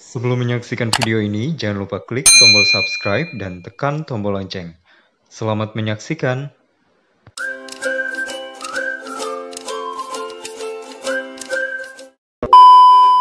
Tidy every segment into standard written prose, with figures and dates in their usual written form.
Sebelum menyaksikan video ini, jangan lupa klik tombol subscribe dan tekan tombol lonceng. Selamat menyaksikan.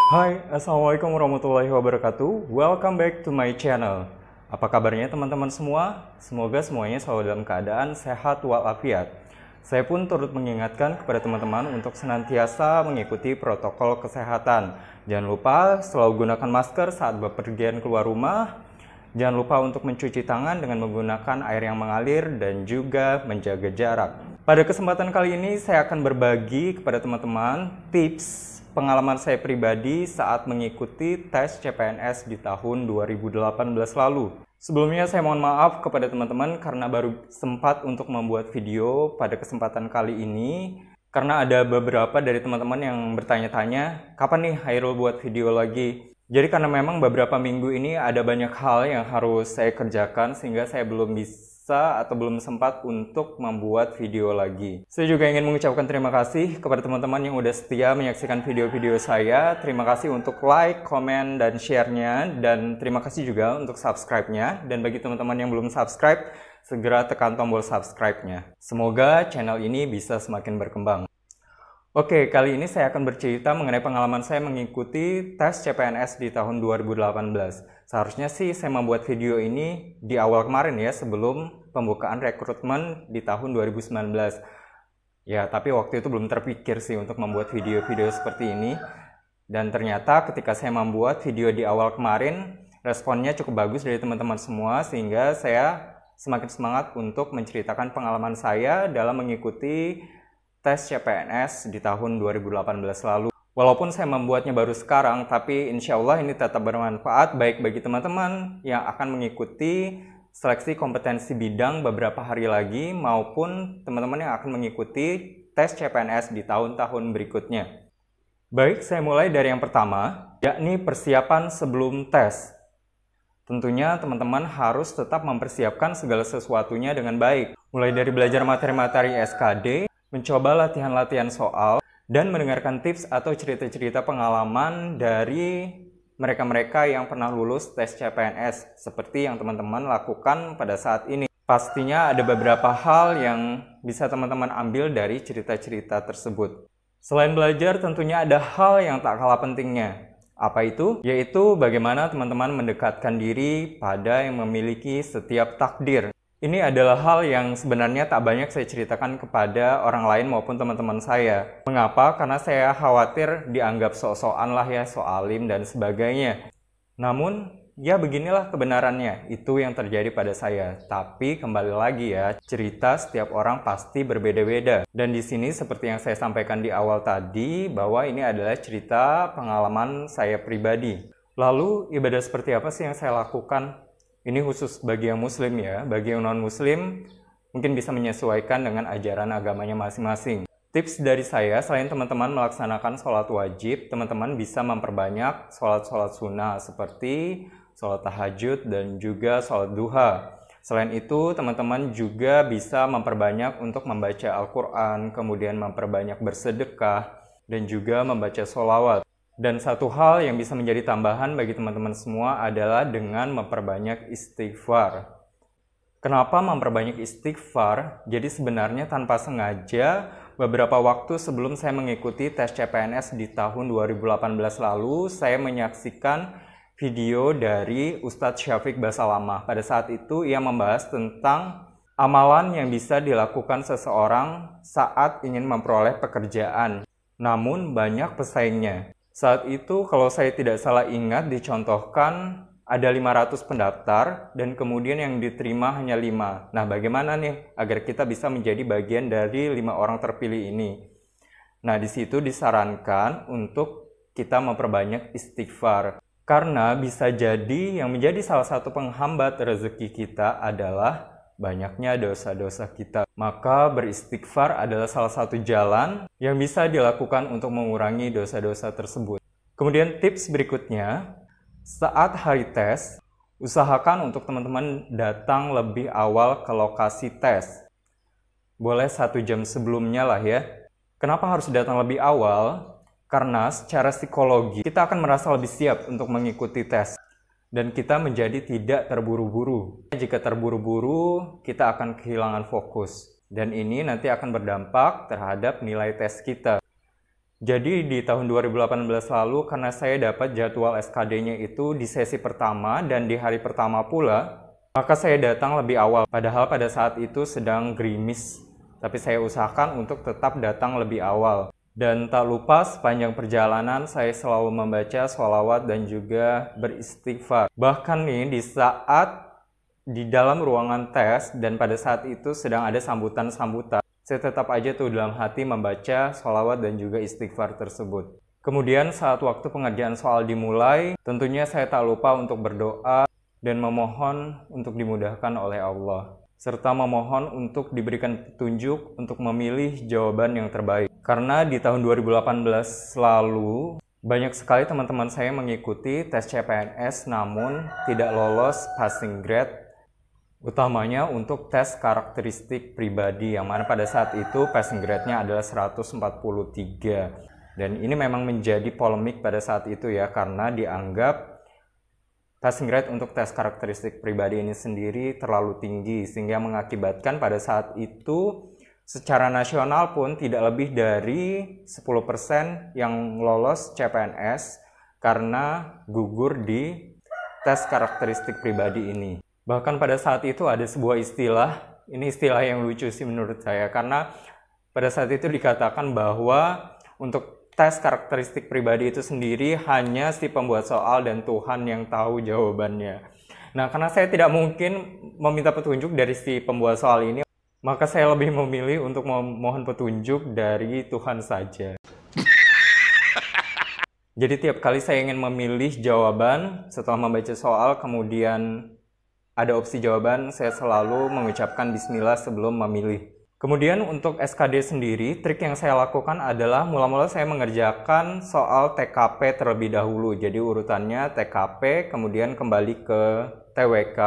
Hai, Assalamualaikum warahmatullahi wabarakatuh. Welcome back to my channel. Apa kabarnya teman-teman semua? Semoga semuanya selalu dalam keadaan sehat walafiat. Saya pun turut mengingatkan kepada teman-teman untuk senantiasa mengikuti protokol kesehatan. Jangan lupa selalu gunakan masker saat bepergian keluar rumah. Jangan lupa untuk mencuci tangan dengan menggunakan air yang mengalir dan juga menjaga jarak. Pada kesempatan kali ini saya akan berbagi kepada teman-teman tips pengalaman saya pribadi saat mengikuti tes CPNS di tahun 2018 lalu. Sebelumnya saya mohon maaf kepada teman-teman karena baru sempat untuk membuat video pada kesempatan kali ini. Karena ada beberapa dari teman-teman yang bertanya-tanya, kapan nih Hairul buat video lagi? Jadi karena memang beberapa minggu ini ada banyak hal yang harus saya kerjakan sehingga saya belum bisa atau belum sempat untuk membuat video lagi. Saya juga ingin mengucapkan terima kasih kepada teman-teman yang udah setia menyaksikan video-video saya. Terima kasih untuk like, komen, dan share-nya. Dan terima kasih juga untuk subscribe-nya. Dan bagi teman-teman yang belum subscribe, segera tekan tombol subscribe-nya. Semoga channel ini bisa semakin berkembang. Oke, kali ini saya akan bercerita mengenai pengalaman saya mengikuti tes CPNS di tahun 2018. Seharusnya sih saya membuat video ini di awal kemarin ya, sebelum pembukaan rekrutmen di tahun 2019. Ya, tapi waktu itu belum terpikir sih untuk membuat video-video seperti ini. Dan ternyata ketika saya membuat video di awal kemarin, responnya cukup bagus dari teman-teman semua, sehingga saya semakin semangat untuk menceritakan pengalaman saya dalam mengikuti tes CPNS di tahun 2018 lalu. Walaupun saya membuatnya baru sekarang, tapi insya Allah ini tetap bermanfaat baik bagi teman-teman yang akan mengikuti seleksi kompetensi bidang beberapa hari lagi maupun teman-teman yang akan mengikuti tes CPNS di tahun-tahun berikutnya. Baik, saya mulai dari yang pertama, yakni persiapan sebelum tes. Tentunya teman-teman harus tetap mempersiapkan segala sesuatunya dengan baik, mulai dari belajar materi-materi SKD, mencoba latihan-latihan soal, dan mendengarkan tips atau cerita-cerita pengalaman dari mereka-mereka yang pernah lulus tes CPNS, seperti yang teman-teman lakukan pada saat ini. Pastinya ada beberapa hal yang bisa teman-teman ambil dari cerita-cerita tersebut. Selain belajar, tentunya ada hal yang tak kalah pentingnya. Apa itu? Yaitu bagaimana teman-teman mendekatkan diri pada yang memiliki setiap takdir. Ini adalah hal yang sebenarnya tak banyak saya ceritakan kepada orang lain maupun teman-teman saya. Mengapa? Karena saya khawatir dianggap sok-sokan lah ya, soalim dan sebagainya. Namun, ya beginilah kebenarannya. Itu yang terjadi pada saya. Tapi kembali lagi ya, cerita setiap orang pasti berbeda-beda. Dan di sini seperti yang saya sampaikan di awal tadi, bahwa ini adalah cerita pengalaman saya pribadi. Lalu, ibadah seperti apa sih yang saya lakukan? Ini khusus bagi yang muslim ya, bagi yang non-muslim mungkin bisa menyesuaikan dengan ajaran agamanya masing-masing. Tips dari saya, selain teman-teman melaksanakan sholat wajib, teman-teman bisa memperbanyak sholat-sholat sunnah seperti sholat tahajud dan juga sholat duha. Selain itu, teman-teman juga bisa memperbanyak untuk membaca Al-Quran, kemudian memperbanyak bersedekah, dan juga membaca sholawat. Dan satu hal yang bisa menjadi tambahan bagi teman-teman semua adalah dengan memperbanyak istighfar. Kenapa memperbanyak istighfar? Jadi sebenarnya tanpa sengaja, beberapa waktu sebelum saya mengikuti tes CPNS di tahun 2018 lalu, saya menyaksikan video dari Ustadz Syafiq Basalamah. Pada saat itu ia membahas tentang amalan yang bisa dilakukan seseorang saat ingin memperoleh pekerjaan. Namun banyak pesaingnya. Saat itu kalau saya tidak salah ingat dicontohkan ada 500 pendaftar dan kemudian yang diterima hanya 5. Nah bagaimana nih agar kita bisa menjadi bagian dari 5 orang terpilih ini? Nah di situ disarankan untuk kita memperbanyak istighfar. Karena bisa jadi yang menjadi salah satu penghambat rezeki kita adalah banyaknya dosa-dosa kita. Maka beristighfar adalah salah satu jalan yang bisa dilakukan untuk mengurangi dosa-dosa tersebut. Kemudian tips berikutnya, saat hari tes, usahakan untuk teman-teman datang lebih awal ke lokasi tes. Boleh 1 jam sebelumnya lah ya. Kenapa harus datang lebih awal? Karena secara psikologi kita akan merasa lebih siap untuk mengikuti tes dan kita menjadi tidak terburu-buru. Jika terburu-buru, kita akan kehilangan fokus dan ini nanti akan berdampak terhadap nilai tes kita. Jadi di tahun 2018 lalu karena saya dapat jadwal SKD-nya itu di sesi pertama dan di hari pertama pula, maka saya datang lebih awal. Padahal pada saat itu sedang gerimis, tapi saya usahakan untuk tetap datang lebih awal. Dan tak lupa sepanjang perjalanan saya selalu membaca sholawat dan juga beristighfar. Bahkan nih di saat di dalam ruangan tes dan pada saat itu sedang ada sambutan-sambutan, saya tetap aja tuh dalam hati membaca sholawat dan juga istighfar tersebut. Kemudian saat waktu pengerjaan soal dimulai, tentunya saya tak lupa untuk berdoa dan memohon untuk dimudahkan oleh Allah, serta memohon untuk diberikan petunjuk untuk memilih jawaban yang terbaik. Karena di tahun 2018 lalu, banyak sekali teman-teman saya mengikuti tes CPNS namun tidak lolos passing grade, utamanya untuk tes karakteristik pribadi, yang mana pada saat itu passing grade-nya adalah 143. Dan ini memang menjadi polemik pada saat itu ya, karena dianggap passing grade untuk tes karakteristik pribadi ini sendiri terlalu tinggi, sehingga mengakibatkan pada saat itu secara nasional pun tidak lebih dari 10% yang lolos CPNS karena gugur di tes karakteristik pribadi ini. Bahkan pada saat itu ada sebuah istilah, ini istilah yang lucu sih menurut saya, karena pada saat itu dikatakan bahwa untuk tes karakteristik pribadi itu sendiri hanya si pembuat soal dan Tuhan yang tahu jawabannya. Nah, karena saya tidak mungkin meminta petunjuk dari si pembuat soal ini, maka saya lebih memilih untuk memohon petunjuk dari Tuhan saja. Jadi tiap kali saya ingin memilih jawaban, setelah membaca soal, kemudian ada opsi jawaban, saya selalu mengucapkan bismillah sebelum memilih. Kemudian untuk SKD sendiri, trik yang saya lakukan adalah mula-mula saya mengerjakan soal TKP terlebih dahulu. Jadi urutannya TKP, kemudian kembali ke TWK,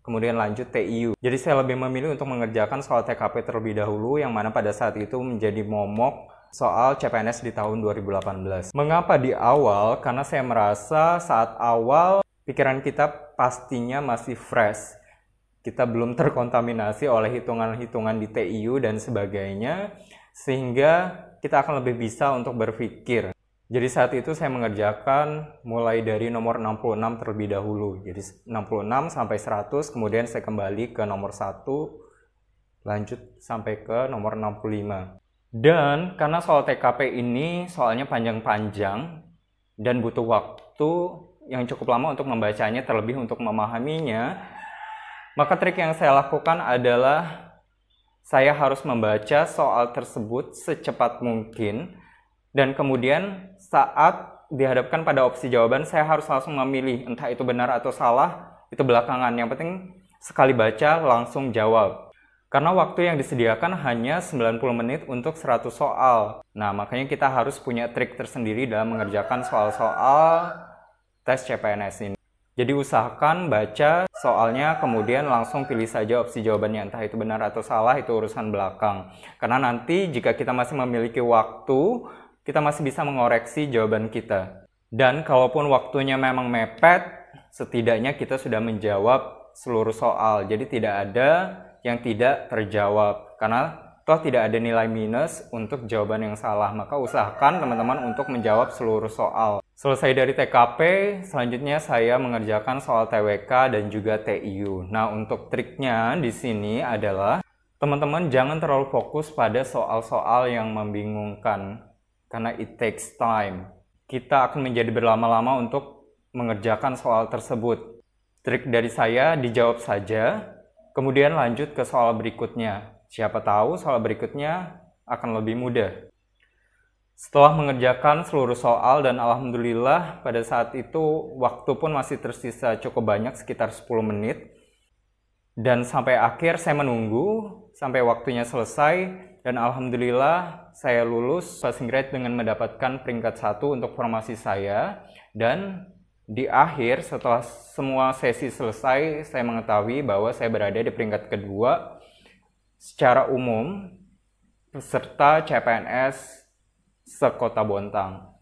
kemudian lanjut TIU. Jadi saya lebih memilih untuk mengerjakan soal TKP terlebih dahulu, yang mana pada saat itu menjadi momok soal CPNS di tahun 2018. Mengapa di awal? Karena saya merasa saat awal pikiran kita pastinya masih fresh. Kita belum terkontaminasi oleh hitungan-hitungan di TIU dan sebagainya, sehingga kita akan lebih bisa untuk berpikir. Jadi saat itu saya mengerjakan mulai dari nomor 66 terlebih dahulu. Jadi 66 sampai 100, kemudian saya kembali ke nomor 1, lanjut sampai ke nomor 65. Dan karena soal TKP ini soalnya panjang-panjang dan butuh waktu yang cukup lama untuk membacanya, terlebih untuk memahaminya, maka trik yang saya lakukan adalah saya harus membaca soal tersebut secepat mungkin, dan kemudian saat dihadapkan pada opsi jawaban, saya harus langsung memilih, entah itu benar atau salah, itu belakangan. Yang penting sekali baca langsung jawab. Karena waktu yang disediakan hanya 90 menit untuk 100 soal. Nah, makanya kita harus punya trik tersendiri dalam mengerjakan soal-soal tes CPNS ini. Jadi usahakan baca soalnya, kemudian langsung pilih saja opsi jawabannya, entah itu benar atau salah, itu urusan belakang. Karena nanti jika kita masih memiliki waktu, kita masih bisa mengoreksi jawaban kita. Dan kalaupun waktunya memang mepet, setidaknya kita sudah menjawab seluruh soal. Jadi tidak ada yang tidak terjawab. Karena toh tidak ada nilai minus untuk jawaban yang salah. Maka usahakan teman-teman untuk menjawab seluruh soal. Selesai dari TKP, selanjutnya saya mengerjakan soal TWK dan juga TIU. Nah, untuk triknya di sini adalah teman-teman jangan terlalu fokus pada soal-soal yang membingungkan. Karena it takes time. Kita akan menjadi berlama-lama untuk mengerjakan soal tersebut. Trik dari saya, dijawab saja, kemudian lanjut ke soal berikutnya. Siapa tahu soal berikutnya akan lebih mudah. Setelah mengerjakan seluruh soal dan alhamdulillah pada saat itu waktu pun masih tersisa cukup banyak, sekitar 10 menit. Dan sampai akhir saya menunggu sampai waktunya selesai. Dan alhamdulillah saya lulus passing grade dengan mendapatkan peringkat 1 untuk formasi saya. Dan di akhir setelah semua sesi selesai, saya mengetahui bahwa saya berada di peringkat kedua secara umum peserta CPNS sekota Bontang.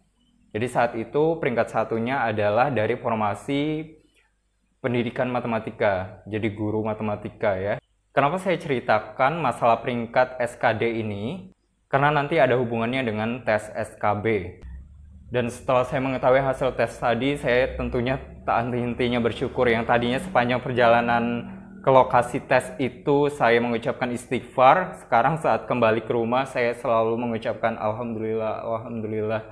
Jadi saat itu peringkat satunya adalah dari formasi pendidikan matematika, jadi guru matematika ya. Kenapa saya ceritakan masalah peringkat SKD ini? Karena nanti ada hubungannya dengan tes SKB. Dan setelah saya mengetahui hasil tes tadi, saya tentunya tak henti-hentinya bersyukur. Yang tadinya sepanjang perjalanan ke lokasi tes itu saya mengucapkan istighfar. Sekarang saat kembali ke rumah saya selalu mengucapkan Alhamdulillah, Alhamdulillah.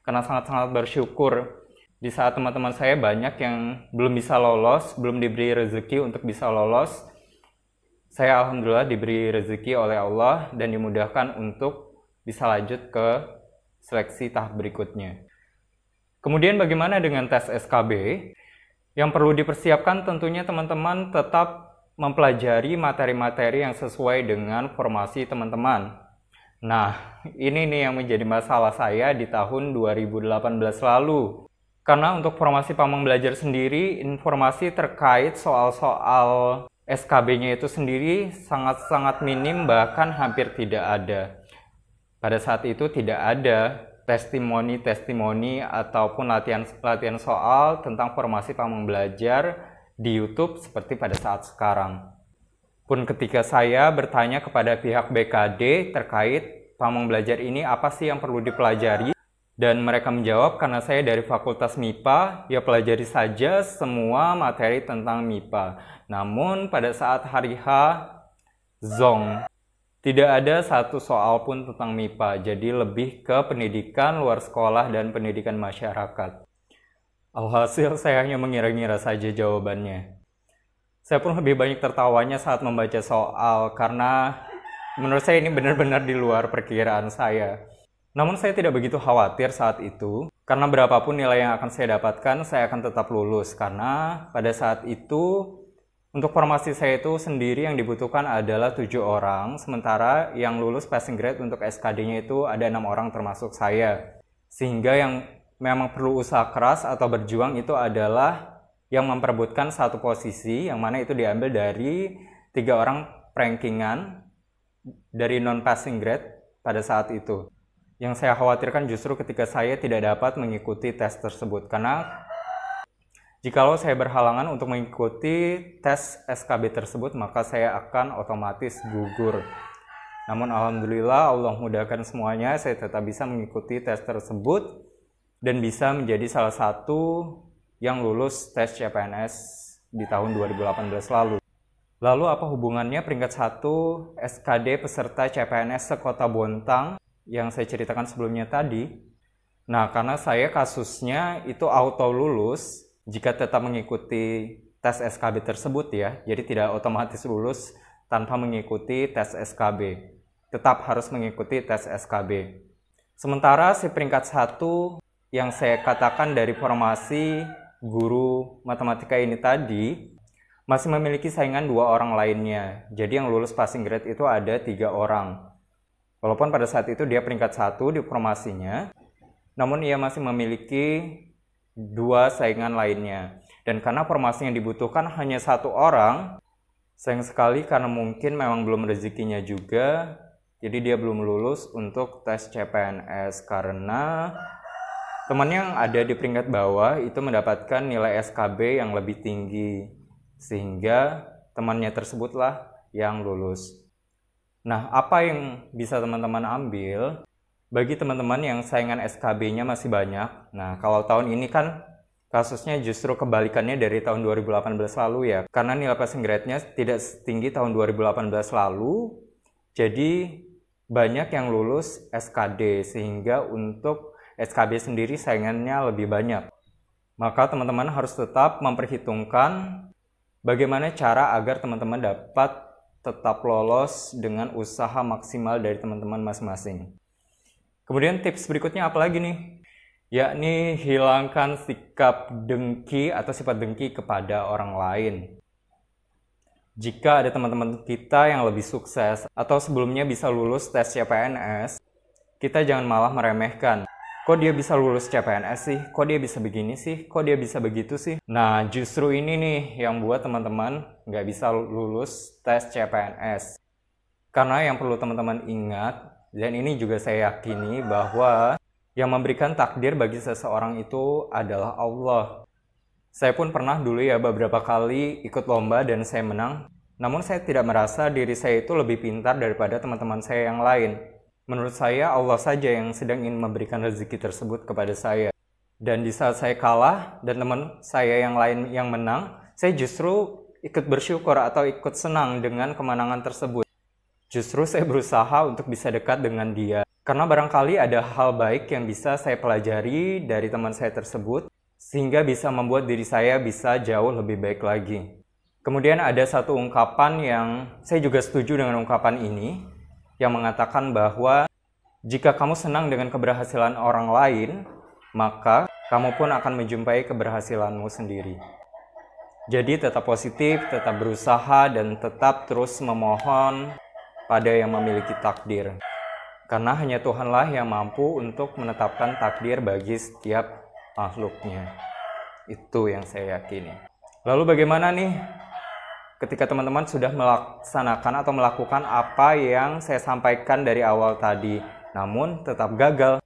Karena sangat-sangat bersyukur. Di saat teman-teman saya banyak yang belum bisa lolos, belum diberi rezeki untuk bisa lolos, saya alhamdulillah diberi rezeki oleh Allah dan dimudahkan untuk bisa lanjut ke seleksi tahap berikutnya. Kemudian bagaimana dengan tes SKB? Yang perlu dipersiapkan tentunya teman-teman tetap mempelajari materi-materi yang sesuai dengan formasi teman-teman. Nah, ini nih yang menjadi masalah saya di tahun 2018 lalu. Karena untuk formasi Pamong Belajar sendiri, informasi terkait soal-soal SKB-nya itu sendiri sangat-sangat minim, bahkan hampir tidak ada. Pada saat itu tidak ada testimoni ataupun latihan soal tentang formasi Pamong Belajar di YouTube seperti pada saat sekarang. Pun ketika saya bertanya kepada pihak BKD terkait Pamong Belajar ini apa sih yang perlu dipelajari, dan mereka menjawab karena saya dari Fakultas MIPA, ya pelajari saja semua materi tentang MIPA. Namun pada saat hari H, zong, tidak ada satu soal pun tentang MIPA, jadi lebih ke pendidikan luar sekolah dan pendidikan masyarakat. Alhasil saya hanya mengira-ngira saja jawabannya. Saya pun lebih banyak tertawanya saat membaca soal, karena menurut saya ini benar-benar di luar perkiraan saya. Namun saya tidak begitu khawatir saat itu, karena berapapun nilai yang akan saya dapatkan, saya akan tetap lulus. Karena pada saat itu, untuk formasi saya itu sendiri yang dibutuhkan adalah 7 orang, sementara yang lulus passing grade untuk SKD-nya itu ada 6 orang termasuk saya. Sehingga yang memang perlu usaha keras atau berjuang itu adalah yang memperebutkan satu posisi, yang mana itu diambil dari 3 orang rankingan dari non-passing grade pada saat itu. Yang saya khawatirkan justru ketika saya tidak dapat mengikuti tes tersebut, karena jikalau saya berhalangan untuk mengikuti tes SKB tersebut, maka saya akan otomatis gugur. Namun alhamdulillah Allah mudahkan semuanya, saya tetap bisa mengikuti tes tersebut dan bisa menjadi salah satu yang lulus tes CPNS di tahun 2018 lalu. Lalu apa hubungannya peringkat 1 SKD peserta CPNS sekota Bontang yang saya ceritakan sebelumnya tadi? Nah, karena saya kasusnya itu auto lulus jika tetap mengikuti tes SKB tersebut ya, jadi tidak otomatis lulus tanpa mengikuti tes SKB. Tetap harus mengikuti tes SKB. Sementara si peringkat 1 yang saya katakan dari formasi guru matematika ini tadi masih memiliki saingan 2 orang lainnya. Jadi yang lulus passing grade itu ada 3 orang. Walaupun pada saat itu dia peringkat 1 di formasinya, namun ia masih memiliki 2 saingan lainnya. Dan karena formasi yang dibutuhkan hanya 1 orang, sayang sekali karena mungkin memang belum rezekinya juga, jadi dia belum lulus untuk tes CPNS karena teman yang ada di peringkat bawah itu mendapatkan nilai SKB yang lebih tinggi, sehingga temannya tersebutlah yang lulus. Nah, apa yang bisa teman-teman ambil bagi teman-teman yang saingan SKB-nya masih banyak? Nah, kalau tahun ini kan kasusnya justru kebalikannya dari tahun 2018 lalu ya. Karena nilai passing grade-nya tidak setinggi tahun 2018 lalu, jadi banyak yang lulus SKD, sehingga untuk SKB sendiri saingannya lebih banyak. Maka teman-teman harus tetap memperhitungkan bagaimana cara agar teman-teman dapat tetap lolos dengan usaha maksimal dari teman-teman masing-masing. Kemudian tips berikutnya apa lagi nih? Yakni hilangkan sikap dengki atau sifat dengki kepada orang lain. Jika ada teman-teman kita yang lebih sukses atau sebelumnya bisa lulus tes CPNS, kita jangan malah meremehkan. Kok dia bisa lulus CPNS sih? Kok dia bisa begini sih? Kok dia bisa begitu sih? Nah, justru ini nih yang buat teman-teman nggak bisa lulus tes CPNS. Karena yang perlu teman-teman ingat, dan ini juga saya yakini bahwa Yang memberikan takdir bagi seseorang itu adalah Allah. Saya pun pernah dulu ya beberapa kali ikut lomba dan saya menang. Namun saya tidak merasa diri saya itu lebih pintar daripada teman-teman saya yang lain. Menurut saya Allah saja yang sedang ingin memberikan rezeki tersebut kepada saya. Dan di saat saya kalah dan teman saya yang lain yang menang, saya justru ikut bersyukur atau ikut senang dengan kemenangan tersebut. Justru saya berusaha untuk bisa dekat dengan dia. Karena barangkali ada hal baik yang bisa saya pelajari dari teman saya tersebut, sehingga bisa membuat diri saya bisa jauh lebih baik lagi. Kemudian ada satu ungkapan yang saya juga setuju dengan ungkapan ini, yang mengatakan bahwa jika kamu senang dengan keberhasilan orang lain, maka kamu pun akan menjumpai keberhasilanmu sendiri. Jadi tetap positif, tetap berusaha, dan tetap terus memohon pada yang memiliki takdir. Karena hanya Tuhanlah yang mampu untuk menetapkan takdir bagi setiap makhluknya. Itu yang saya yakini. Lalu bagaimana nih ketika teman-teman sudah melaksanakan atau melakukan apa yang saya sampaikan dari awal tadi, namun tetap gagal?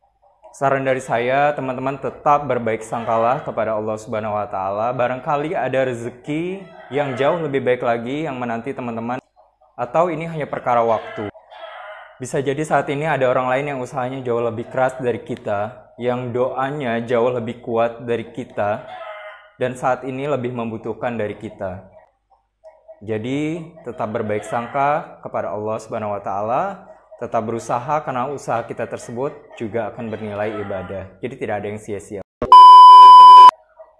Saran dari saya, teman-teman tetap berbaik sangkalah kepada Allah Subhanahu wa Ta'ala. Barangkali ada rezeki yang jauh lebih baik lagi yang menanti teman-teman, atau ini hanya perkara waktu. Bisa jadi saat ini ada orang lain yang usahanya jauh lebih keras dari kita, yang doanya jauh lebih kuat dari kita, dan saat ini lebih membutuhkan dari kita. Jadi tetap berbaik sangka kepada Allah Subhanahu wa Ta'ala, tetap berusaha karena usaha kita tersebut juga akan bernilai ibadah. Jadi tidak ada yang sia-sia.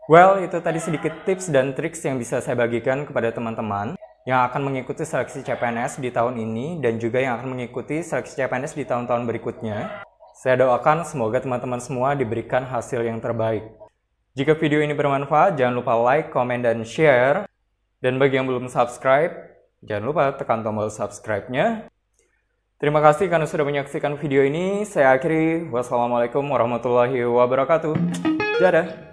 Well, itu tadi sedikit tips dan triks yang bisa saya bagikan kepada teman-teman yang akan mengikuti seleksi CPNS di tahun ini dan juga yang akan mengikuti seleksi CPNS di tahun-tahun berikutnya. Saya doakan semoga teman-teman semua diberikan hasil yang terbaik. Jika video ini bermanfaat, jangan lupa like, komen, dan share. Dan bagi yang belum subscribe, jangan lupa tekan tombol subscribe-nya. Terima kasih karena sudah menyaksikan video ini. Saya akhiri. Wassalamualaikum warahmatullahi wabarakatuh. Dadah!